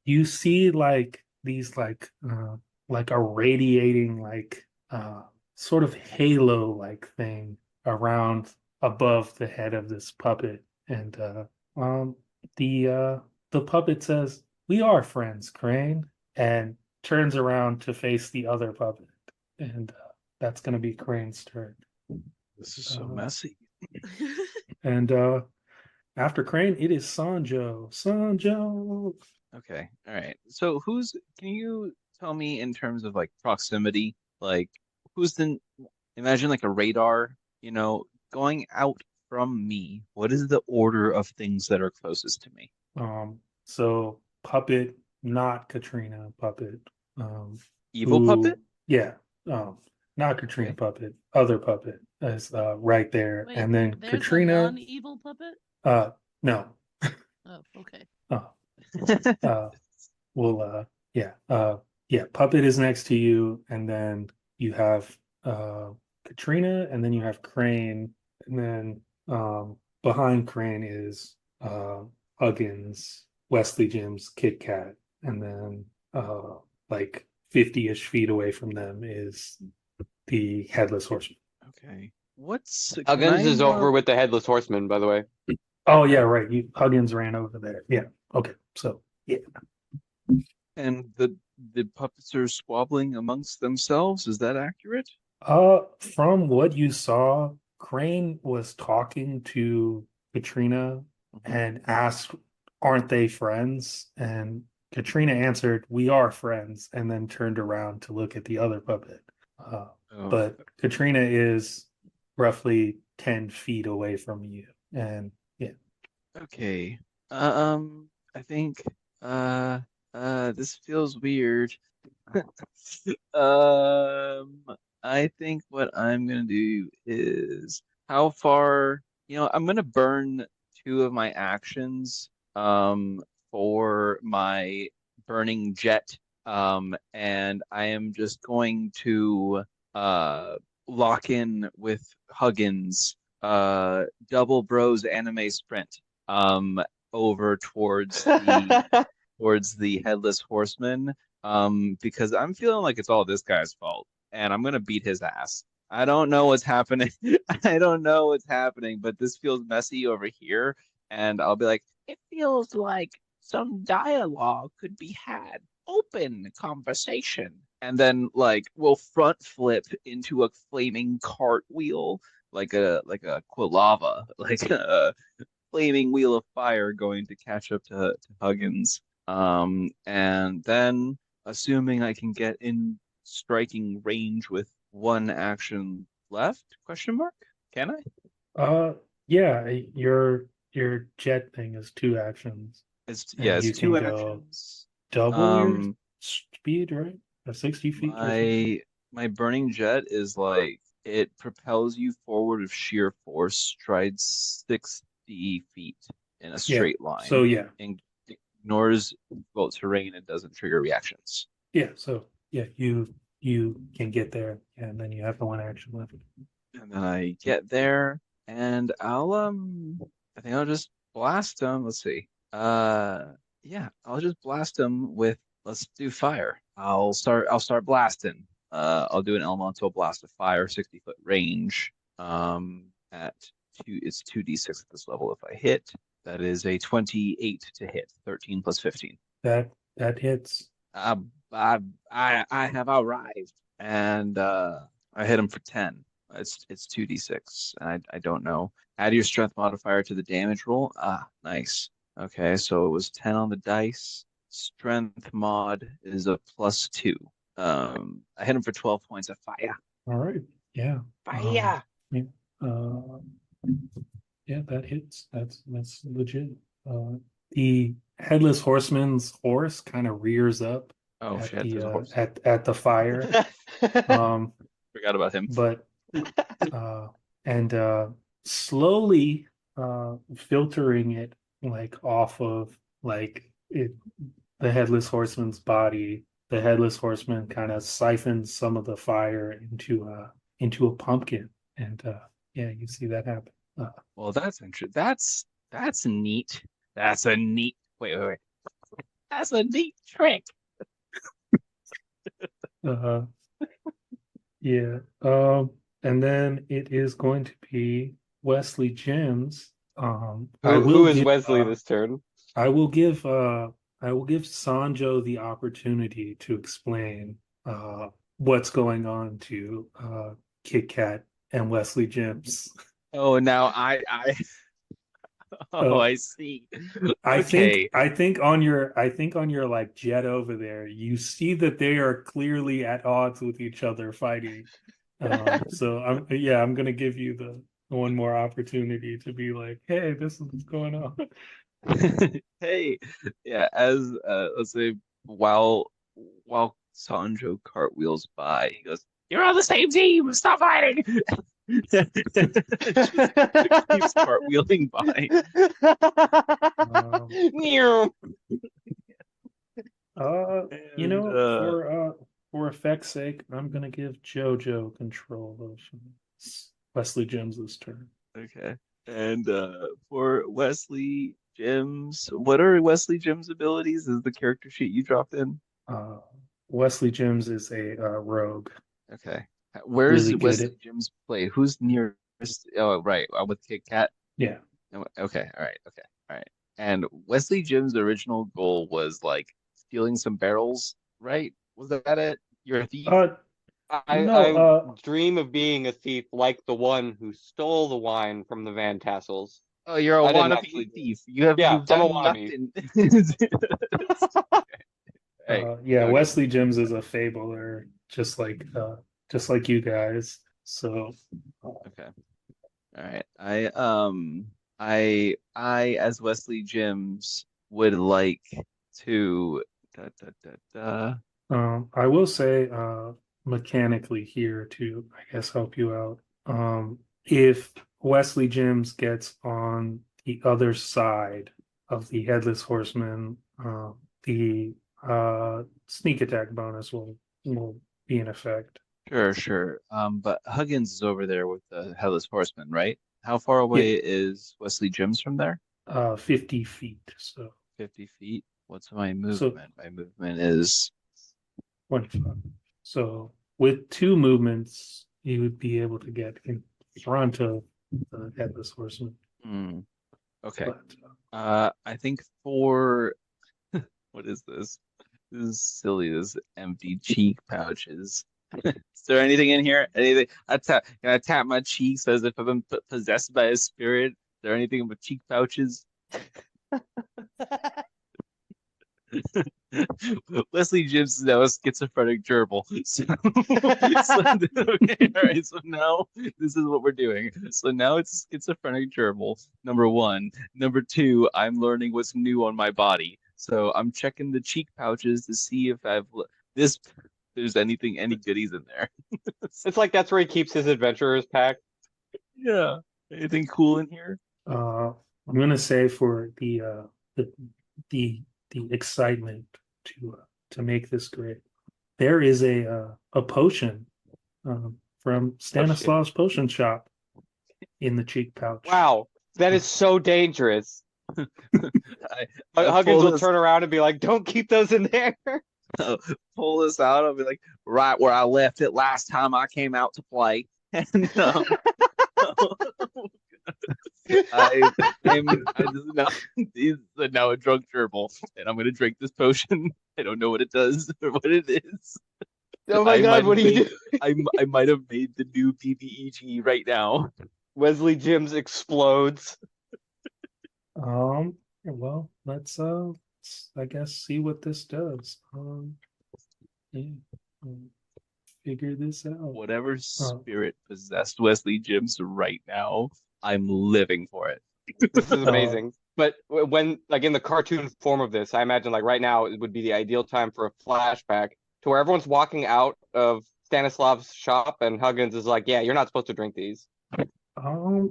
you see like these like a radiating like sort of halo like thing around above the head of this puppet, and the puppet says, "We are friends, Crane," and turns around to face the other puppet, and that's going to be Crane's turn. This is so messy. And after Crane, it is Sanjo. Sanjo. Okay, all right. So can you tell me in terms of like proximity, like imagine like a radar, going out from me, what is the order of things that are closest to me? So puppet, not Katrina puppet. Evil puppet? Yeah. Not Katrina Okay. puppet, other puppet is right there. Wait, and then there's Katrina. a non-evil puppet? No. Oh, okay. Yeah, puppet is next to you, and then you have Katrina, and then you have Crane, and then behind Crane is Huggins, Wesley Jims, Kit Kat, and then like 50-ish feet away from them is the headless horseman. Okay. Can Huggins I, is over with the headless horseman, by the way. Oh yeah, right. Huggins ran over there. Yeah. Okay. So yeah. and the puppets are squabbling amongst themselves. Is that accurate? From what you saw, Crane was talking to Katrina and asked, "Aren't they friends?" And Katrina answered, "We are friends," and then turned around to look at the other puppet. Oh, But Katrina is roughly 10 feet away from you. And yeah. okay. I think this feels weird. Um, I think what I'm gonna do is how far, I'm gonna burn two of my actions for my burning jet. And I am just going to lock in with Huggins, double bros anime sprint over towards the headless horseman, because I'm feeling like it's all this guy's fault, and I'm gonna beat his ass. I don't know what's happening. I don't know what's happening, but this feels messy over here, and I'll be like, It feels like some dialogue could be had. Open conversation. and then like we'll front flip into a flaming cartwheel, like a quilava, like a flaming wheel of fire going to catch up to Huggins. And then assuming I can get in striking range with one action left, question mark? Can Yeah, your jet thing is 2 actions. yeah, And it's you can two go actions. double your Um, speed, right? 60 feet or something. my burning jet is like it propels you forward with sheer force, strides 60 feet in a Yeah. straight line, So yeah. and ignores difficult terrain and doesn't trigger reactions. Yeah. So yeah, you can get there, and then you have the 1 action left. And then I get there, and I think I'll just blast him. Let's see. Yeah, I'll just blast him with. Let's do fire. I'll start blasting. I'll do an elemental blast of fire, 60-foot range. At it's 2d6 at this level. If I hit, that is a 28 to hit. 13 plus 15. That hits. Uh, I have arrived, and I hit him for 10. It's 2d6, and I don't know. Add your strength modifier to the damage roll. Ah, nice. Okay, so it was 10 on the dice. Strength mod is a +2. I hit him for 12 points of fire. All right. Yeah. Fire. Yeah. Yeah, that hits. That's legit. The headless horseman's horse kind of rears up Oh at shit, there's a horse. at the fire. Forgot about him. But and slowly filtering it like off of like it the headless horseman's body. The headless horseman kind of siphons some of the fire into a pumpkin, and yeah, you see that happen. Well, that's interesting. That's neat. That's a neat. Wait. That's a neat trick. Yeah. And then it is going to be Wesley Jims. Who is Wesley this turn? I will give Sanjo the opportunity to explain what's going on to Kit Kat and Wesley Jims. Oh, now I I see. Okay. I think on your like jet over there, you see that they are clearly at odds with each other fighting. So I'm gonna give you the one more opportunity to be like, hey, this is what's going on. Hey, yeah, as let's say while Sanjo cartwheels by, he goes, You're on the same team. Stop fighting. keeps cartwheeling by. You know, And, for effect's sake, I'm gonna give JoJo control of Wesley Jims's turn. okay. And for Wesley Jims, what are Wesley Jims' abilities? Is the character sheet you dropped in? Wesley Jims is a rogue. Okay. Where's Really good Wesley at Jim's play? Who's nearest? Oh, right. With Kit Kat. yeah. Okay. All right. Okay. All right. And Wesley Jim's original goal was like stealing some barrels, right? Was that it? You're a thief? No, I dream of being a thief like the one who stole the wine from the Van Tassels. Oh, you're a I didn't wannabe actually do it. thief. Yeah, You've I'm a done wannabe. nothing. Hey, yeah, okay. Wesley Jims is a fabler, just like you guys. So Okay. All right. I as Wesley Jims would like to da, da, da, I will say mechanically here to, I guess, help you out. If Wesley Jims gets on the other side of the headless horseman, the sneak attack bonus will be in effect. Sure. But Huggins is over there with the headless horseman, right? How far Yeah, away is Wesley Jims from there? 50 feet. So 50 feet. What's my so movement? My movement is 25. So with two movements, you would be able to get in front of the headless horseman. okay. But I think for what is this? This is silly. This empty cheek pouches. Is there anything in here? Anything? Can I tap my cheeks as if I've been possessed by a spirit? Is there anything with cheek pouches? Wesley Jims is now a schizophrenic gerbil. Okay, all right. So now this is what we're doing. So now it's a schizophrenic gerbil. Number one. Number two, I'm learning what's new on my body. So I'm checking the cheek pouches to see if this there's any goodies in there. It's like that's where he keeps his adventurer's pack. Yeah. Anything cool in here? I'm gonna say for the the excitement to make this great, there is a potion from Stanislav's potion shop in the cheek pouch. Wow, that is so dangerous. I Huggins pull will this, turn around and be like, "Don't keep those in there." pull this out. I'll be like, right where I left it last time I came out to play. And he's now a drunk gerbil, and I'm gonna drink this potion. I don't know what it does or what it is. Oh my God, what are you doing? I might have made the new PPEG right now. Wesley Jims explodes. Well, let's I guess see what this does. Yeah, figure this out. Whatever spirit possessed Wesley Jims right now, I'm living for it. This is amazing. But when, like, in the cartoon form of this, I imagine, like, right now it would be the ideal time for a flashback to where everyone's walking out of Stanislav's shop and Huggins is like, "Yeah, you're not supposed to drink these." Well,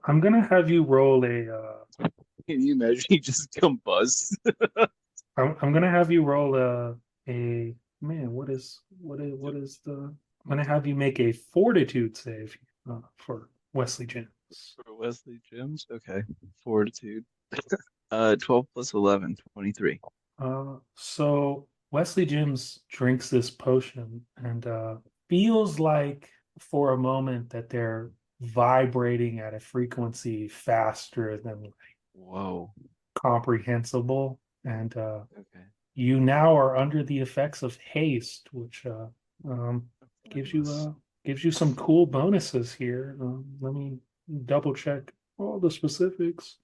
I'm gonna have you roll a. Can you imagine he just combusts? I'm gonna have you roll a man. What is the? I'm gonna have you make a fortitude save for Wesley Jims. For Wesley Jims? Okay. Fortitude. 12 plus 11, 23. So Wesley Jims drinks this potion and feels like for a moment that they're vibrating at a frequency faster than like Whoa. comprehensible. And Okay. you now are under the effects of haste, which gives you some cool bonuses here. Let me double check all the specifics.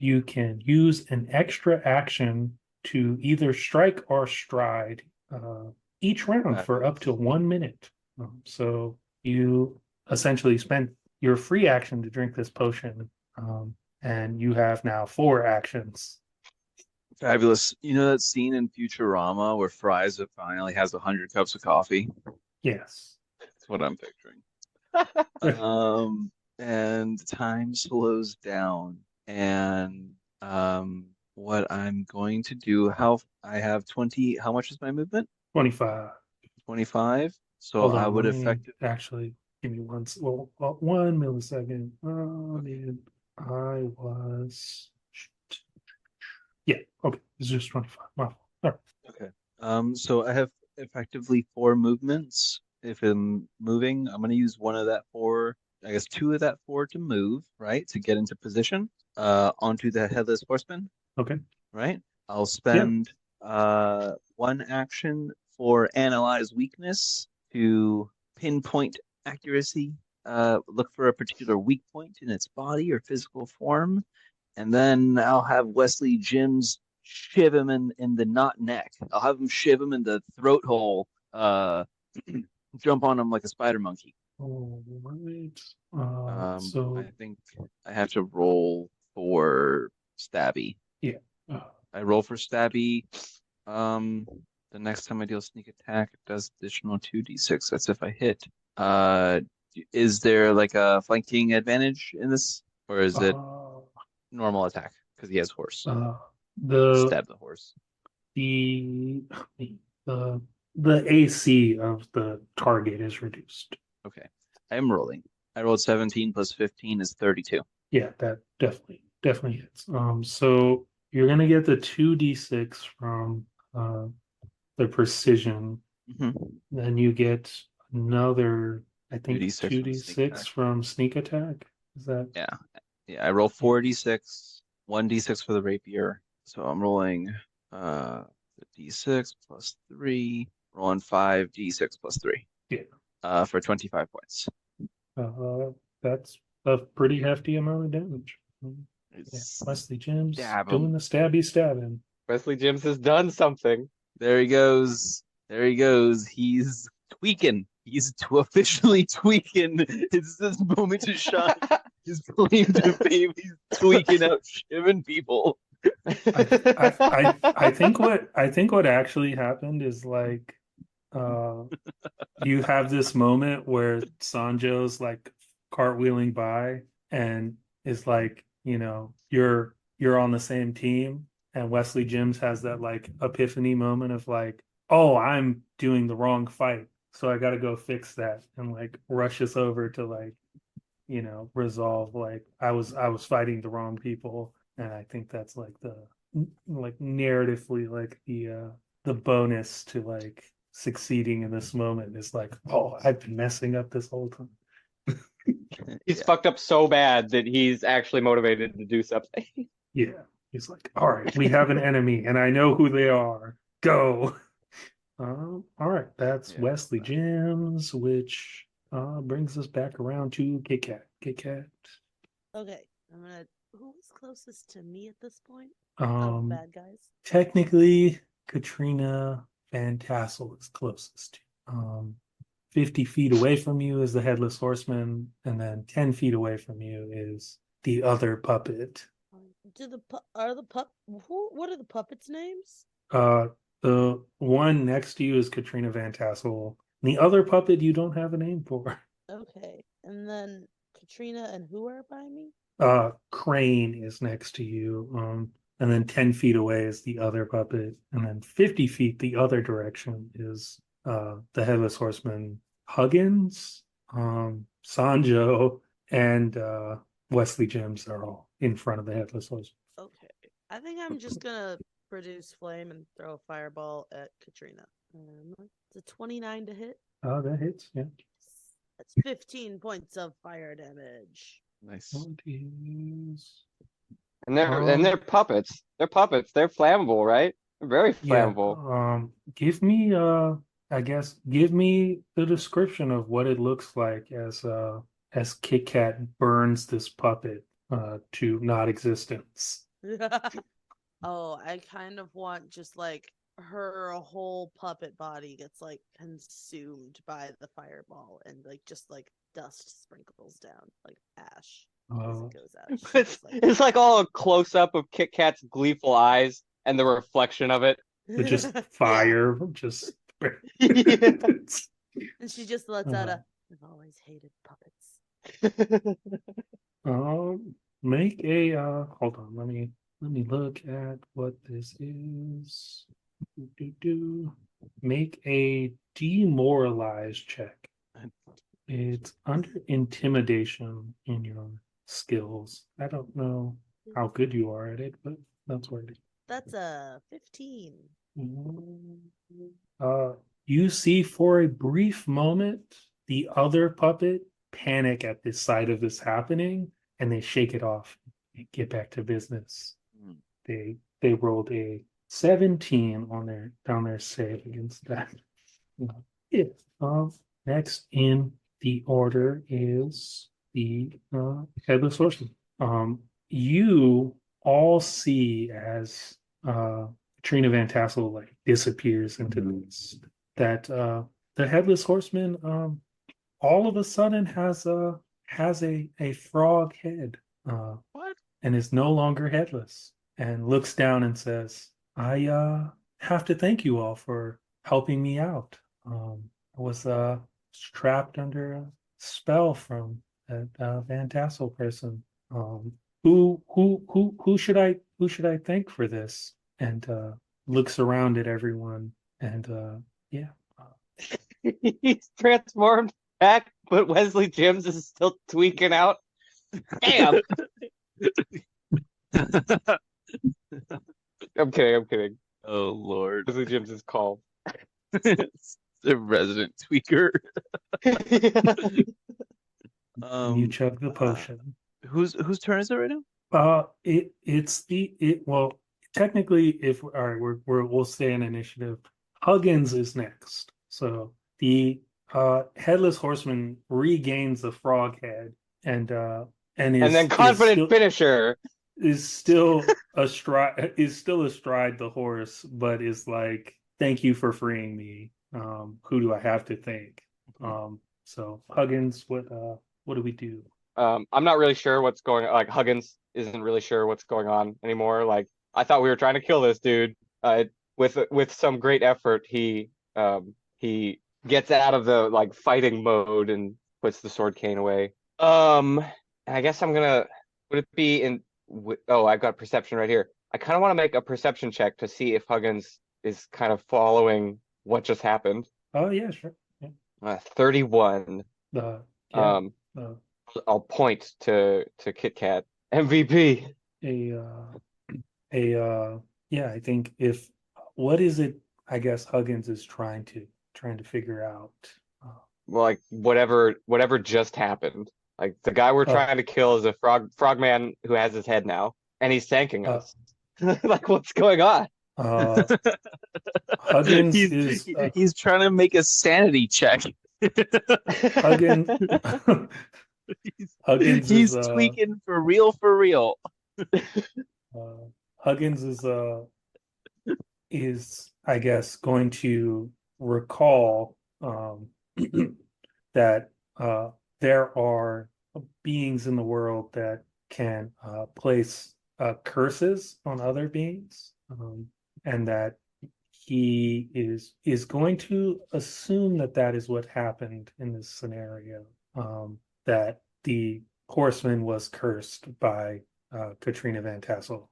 You can use an extra action to either strike or stride each round for up to 1 minute. So you essentially spent your free action to drink this potion, and you have now 4 actions. Fabulous. You know that scene in Futurama where Fry's finally has 100 cups of coffee? Yes. That's what I'm picturing. And time slows down. And what I'm going to do, I have 20, how much is my movement? 25. 25. So Hold I on, would let me effectively actually give me 1 millisecond. Oh man, I was Yeah. Okay. It's just 25. My fault. All right. Okay. So I have effectively 4 movements. If I'm moving, I'm going to use one of that 4, I guess 2 of that 4 to move, right? To get into position, onto the headless horseman, Okay. right? I'll Yeah. spend, 1 action for analyze weakness to pinpoint accuracy, look for a particular weak point in its body or physical form, and then I'll have Wesley Jims shiv him in the not neck. I'll have him shiv him in the throat hole, jump on him like a spider monkey. All right. I So think I have to roll for stabby. yeah. Uh, I roll for stabby. The next time I deal sneak attack, it does additional 2d6. That's if I hit. Is there like a flanking advantage in this, or is it uh, normal attack because he has horse? the Stab the horse. the the the AC of the target is reduced. Okay. I am rolling. I rolled 17 plus 15 is 32. Yeah, that definitely hits. So you're gonna get the 2d6 from the precision. Mhm. Then you get another, I think, 2d6 from sneak 2d6 attack. from sneak attack. Is that Yeah. Yeah, I roll 4d6, 1d6 for the rapier. So I'm rolling the d6 plus 3, rolling 5d6 plus 3. Yeah. For 25 points. That's a pretty hefty amount of damage. Yeah, It's Wesley Jims stab doing him. the stabby stabbing. Wesley Jims has done something. There he goes. There he goes. He's tweaking. He's officially tweaking. It's this moment to shine. His claim to fame. He's tweaking out shiving people. I think what actually happened is like you have this moment where Sanjo's like cartwheeling by and is like, you're on the same team, and Wesley Jims has that like epiphany moment of like, oh, I'm doing the wrong fight, so I got to go fix that, and like rushes over to like, resolve like I was fighting the wrong people, and I think that's like the like narratively like the bonus to like succeeding in this moment is like, oh, I've been messing up this whole time. He's Yeah. fucked up so bad that he's actually motivated to do something. Yeah, he's like, all right, we have an enemy, and I know who they are. Go. All right, that's Yeah. Wesley Jims, which brings us back around to Kit Kat. Kit Kat. Okay, who was closest to me at this point? Of the bad guys. Technically, Katrina Van Tassel is closest. 50 feet away from you is the headless horseman, and then 10 feet away from you is the other puppet. What are the puppets' names? The one next to you is Katrina Van Tassel. The other puppet you don't have a name for. Okay, and then Katrina and who are by me? Crane is next to you. And then 10 feet away is the other puppet. And then 50 feet the other direction is the headless horseman Huggins, Sanjo, and Wesley Jims are all in front of the headless horseman. Okay, I think I'm just gonna produce flame and throw a fireball at Katrina. It's a 29 to hit. Oh, that hits, yeah. That's 15 points of fire damage. Nice. And they're puppets. They're puppets. They're flammable, right? They're very Yeah. flammable. Give me give me the description of what it looks like as Kit Kat burns this puppet to not existence. Oh, I kind of want just like her whole puppet body gets like consumed by the fireball, and like just like dust sprinkles down like ash as it goes out. It's like all a close up of Kit Kat's gleeful eyes and the reflection of it. With just fire, just Yeah. And she just lets out a "I've always hated puppets." Make a hold on, let me look at what this is. Make a demoralize check. It's under intimidation in your skills. I don't know how good you are at it, but that's where it is. That's a 15. You see for a brief moment the other puppet panic at the sight of this happening, and they shake it off and get back to business. Hmm. They rolled a 17 on their save against that. Yeah. Next in the order is the headless horseman. You all see as Trina Van Tassel like disappears into the mist that the headless horseman all of a sudden has a frog head What? and is no longer headless and looks down and says, I have to thank you all for helping me out. I was trapped under a spell from that Van Tassel person. Who should I thank for this? And looks around at everyone and yeah. He's transformed back, but Wesley Jims is still tweaking out. Damn. I'm kidding. Oh Lord. Wesley Jims is called. The resident tweaker. You chug the potion. Whose turn is it right now? Well, technically, if all right, we'll stay in initiative. Huggins is next. So the headless horseman regains the frog head and then confident finisher is still astride the horse, but is like, thank you for freeing me. Who do I have to thank? So Huggins, what do we do? I'm not really sure what's going on. Like Huggins isn't really sure what's going on anymore. Like I thought we were trying to kill this dude. With some great effort, he gets out of the like fighting mode and puts the sword cane away. And I guess I'm gonna. Would it be in? Oh, I've got perception right here. I kind of want to make a perception check to see if Huggins is kind of following what just happened. Oh yeah, sure. Yeah. 31. Yeah. I'll point to Kit Kat MVP. Yeah, I think what is it? I guess Huggins is trying to figure out. Well, like whatever just happened. Like the guy we're trying to kill is a frogman who has his head now, and he's thanking us. Like what's going on? Huggins he's trying to make a sanity check. Huggins he's tweaking for real. Huggins is I guess going to recall that there are beings in the world that can place curses on other beings, and that he is going to assume that is what happened in this scenario. That the horseman was cursed by Katrina Van Tassel,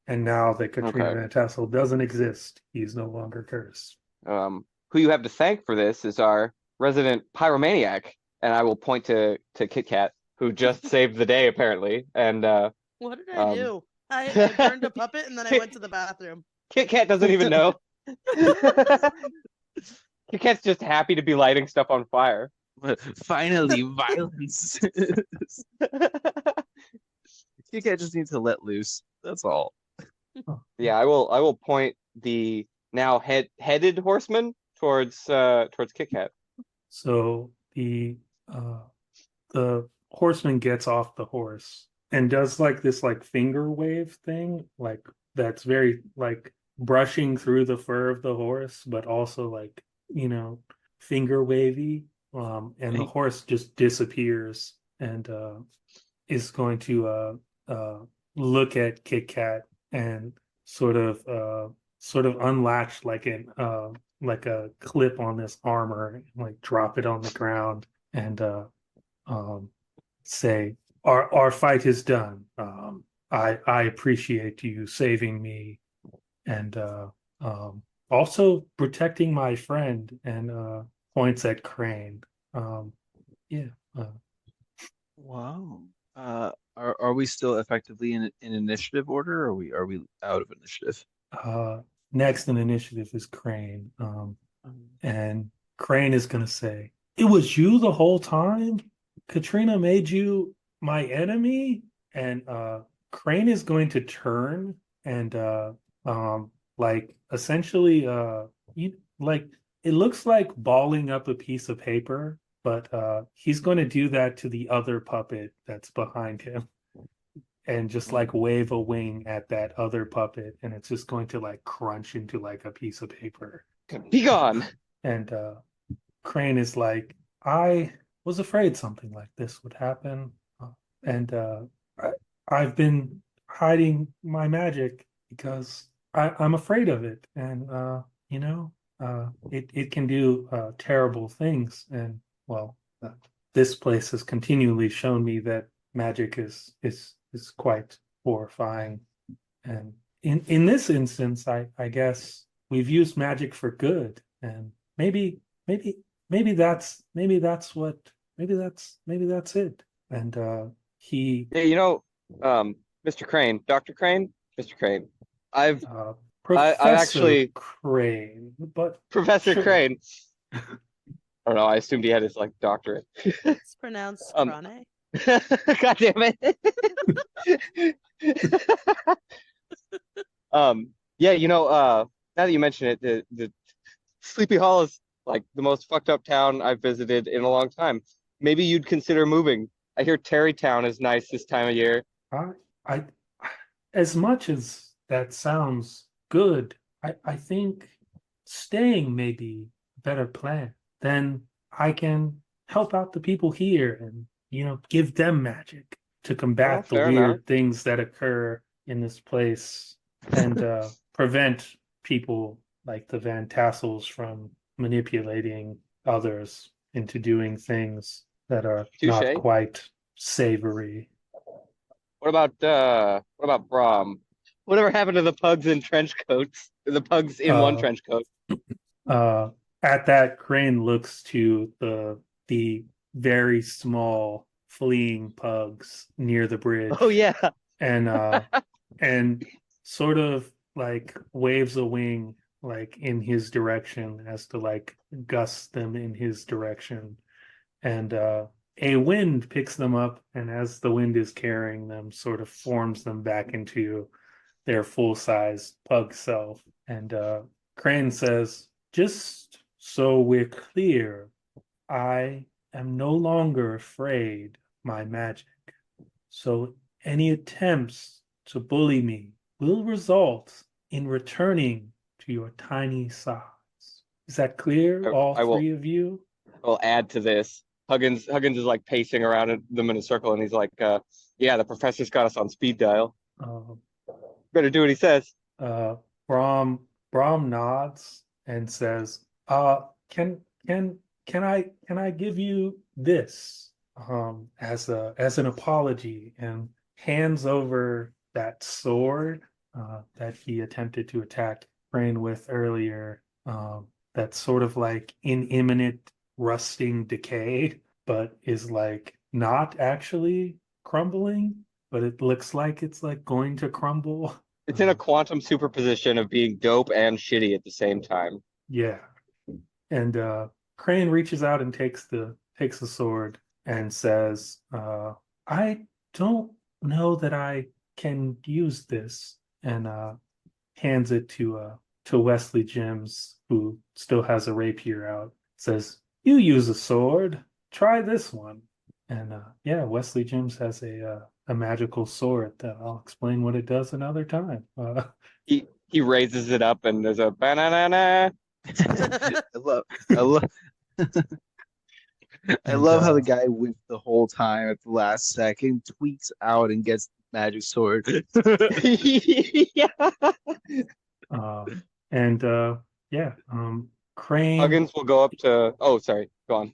and now that Katrina Van Tassel doesn't exist, he's no longer cursed. Who you have to thank for this is our resident pyromaniac, and I will point to Kit Kat, who just saved the day apparently. And what did I do? I burned a puppet and then I went to the bathroom. Kit Kat doesn't even know. Kit Kat's just happy to be lighting stuff on fire. Finally, violence. Kit Kat just needs to let loose. That's all. Yeah, I will point the now headed horseman towards Kit Kat. So the horseman gets off the horse and does like this like finger wave thing, like that's very like brushing through the fur of the horse, but also like, finger wavy. And the horse just disappears and is going to look at Kit Kat and sort of unlatch like a clip on this armor, and like drop it on the ground and say, our fight is done. I appreciate you saving me and also protecting my friend, and points at Crane. Wow. Are we still effectively in initiative order, or are we out of initiative? Next in initiative is Crane. And Crane is gonna say, "It was you the whole time? Katrina made you my enemy?" And Crane is going to turn and like essentially like it looks like balling up a piece of paper, but he's going to do that to the other puppet that's behind him and just like wave a wing at that other puppet, and it's just going to like crunch into like a piece of paper. Be gone. And Crane is like, "I was afraid something like this would happen, and I've been hiding my magic because I'm afraid of it, and you know, it can do terrible things. And well, this place has continually shown me that magic is quite horrifying. And in this instance, I guess we've used magic for good, and maybe maybe that's it." And he Yeah, Mr. Crane, Dr. Crane, Mr. Crane. I've I've Professor actually Crane, but Professor sure. Crane. I don't know. I assumed he had his like doctorate. It's pronounced Um, Crane. God damn it. Yeah, now that you mention it, the Sleepy Hollow is like the most fucked up town I've visited in a long time. Maybe you'd consider moving. I hear Terrytown is nice this time of year. I, I, as much as that sounds good, I think staying may be a better plan. Then I can help out the people here and, give them magic to Well, combat the fair enough. weird things that occur in this place and prevent people like the Van Tassels from manipulating others into doing things that are not Touche. quite savory. What about Brom? Whatever happened to the pugs in trench coats? The pugs in one Uh, trench coat. uh, at that, Crane looks to the very small fleeing pugs near the bridge, Oh yeah. and and sort of like waves a wing like in his direction as to like gust them in his direction. And a wind picks them up, and as the wind is carrying them, sort of forms them back into their full-size pug self. And Crane says, "Just so we're clear, I am no longer afraid of my magic. So any attempts to bully me will result in returning to your tiny size. Is that clear, all I will three of you?" add to this. Huggins is like pacing around them in a circle, and he's like, "Yeah, the professor's got us on speed dial. Uh, Better do what he says." uh, Brom nods and says, can I give you this as an apology?" And hands over that sword that he attempted to attack Crane with earlier. That's sort of like in imminent rusting decay, but is like not actually crumbling, but it looks like it's like going to crumble. It's in a quantum superposition of being dope and shitty at the same time. Yeah. And Crane reaches out and takes the sword and says, "I don't know that I can use this," and hands it to Wesley Jims, who still has a rapier out. Says, "You use a sword. Try this one." And yeah, Wesley Jims has a magical sword that I'll explain what it does another time. He raises it up, and there's a banana. I love, I love, I And love how the guy went the whole time at the last second, tweaks out and gets magic sword. Yeah. uh, and yeah, Crane Huggins will go up to. Oh, sorry. Go on.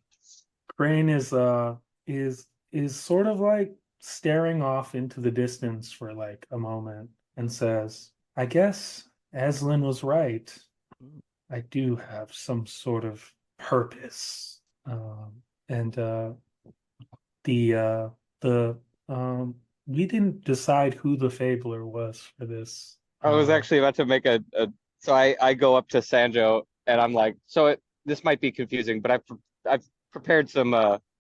Crane is sort of like staring off into the distance for like a moment and says, "I guess Eslan was right. I do have some sort of purpose." And the the we didn't decide who the Fabler was for this I was actually about to make so I go up to Sanjo and I'm like, this might be confusing, but I've prepared some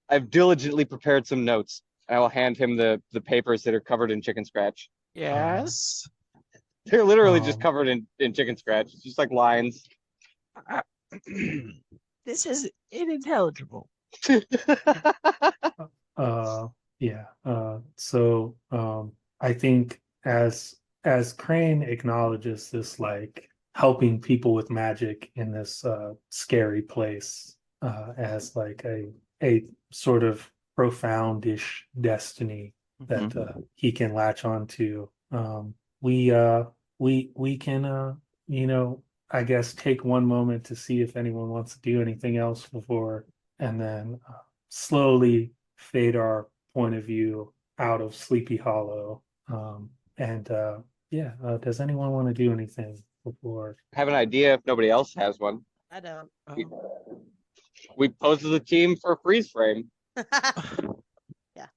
I've diligently prepared some notes. And I will hand him the papers that are covered in chicken scratch. Yes. They're literally just Um, covered in chicken scratch. It's just like lines. Uh, this is unintelligible. yeah. So I think as Crane acknowledges this, like helping people with magic in this scary place as like a sort of profoundish destiny that he can latch onto. We we can I guess take one moment to see if anyone wants to do anything else before, and then slowly fade our point of view out of Sleepy Hollow. And yeah, does anyone want to do anything before? I have an idea if nobody else has one. I don't. We, we pose as a team for a freeze frame. Yeah.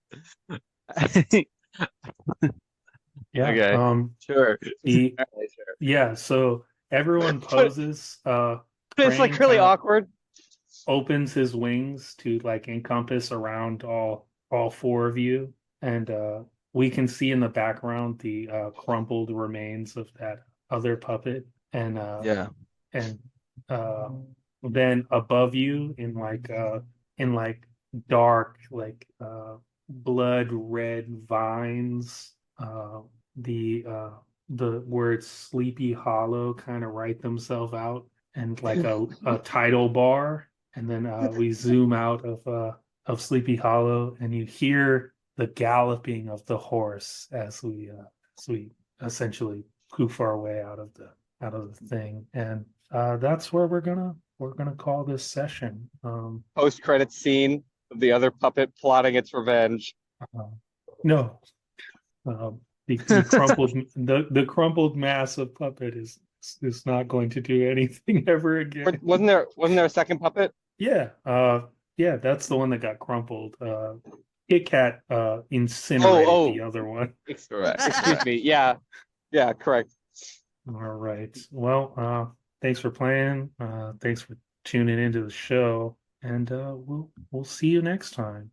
Okay. Sure. The Sure. yeah. So everyone But- poses. It's like Crane really kinda awkward. opens his wings to like encompass around all four of you, and we can see in the background the crumpled remains of that other puppet, and Yeah. and then above you in like dark like blood red vines, the words Sleepy Hollow kind of write themselves out, and like a title bar, and then we zoom out of Sleepy Hollow, and you hear the galloping of the horse as we essentially poof our way out of the thing, and that's where we're gonna call this session. Post credit scene of the other puppet plotting its revenge. No, the crumpled the crumpled mass of puppet is not going to do anything ever again. Wasn't there a second puppet? Yeah, yeah, that's the one that got crumpled. Kit Kat incinerated the other one. Correct. Excuse me. Yeah, correct. All right. Well, thanks for playing. Thanks for tuning into the show, and we'll see you next time.